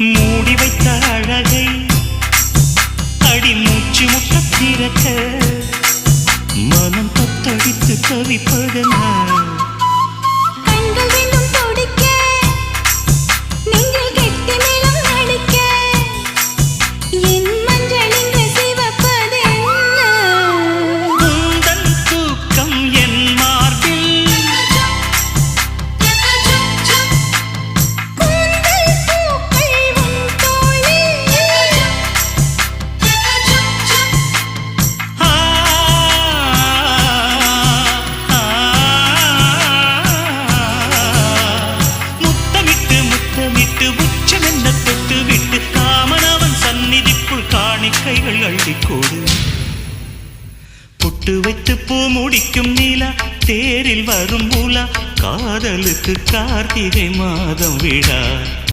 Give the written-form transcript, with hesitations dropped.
மூடி வைத்த அழகை அடி மூச்சு முட்ட திறக்க மனம் தத்தடித்து தவிப்பதென்ன கைகள் அள்ளிக்கோடு பொட்டு வைத்து பூ முடிக்கும் நீலா தேரில் வரும் மூலா காதலுக்கு கார்த்திகை மாதம் விழா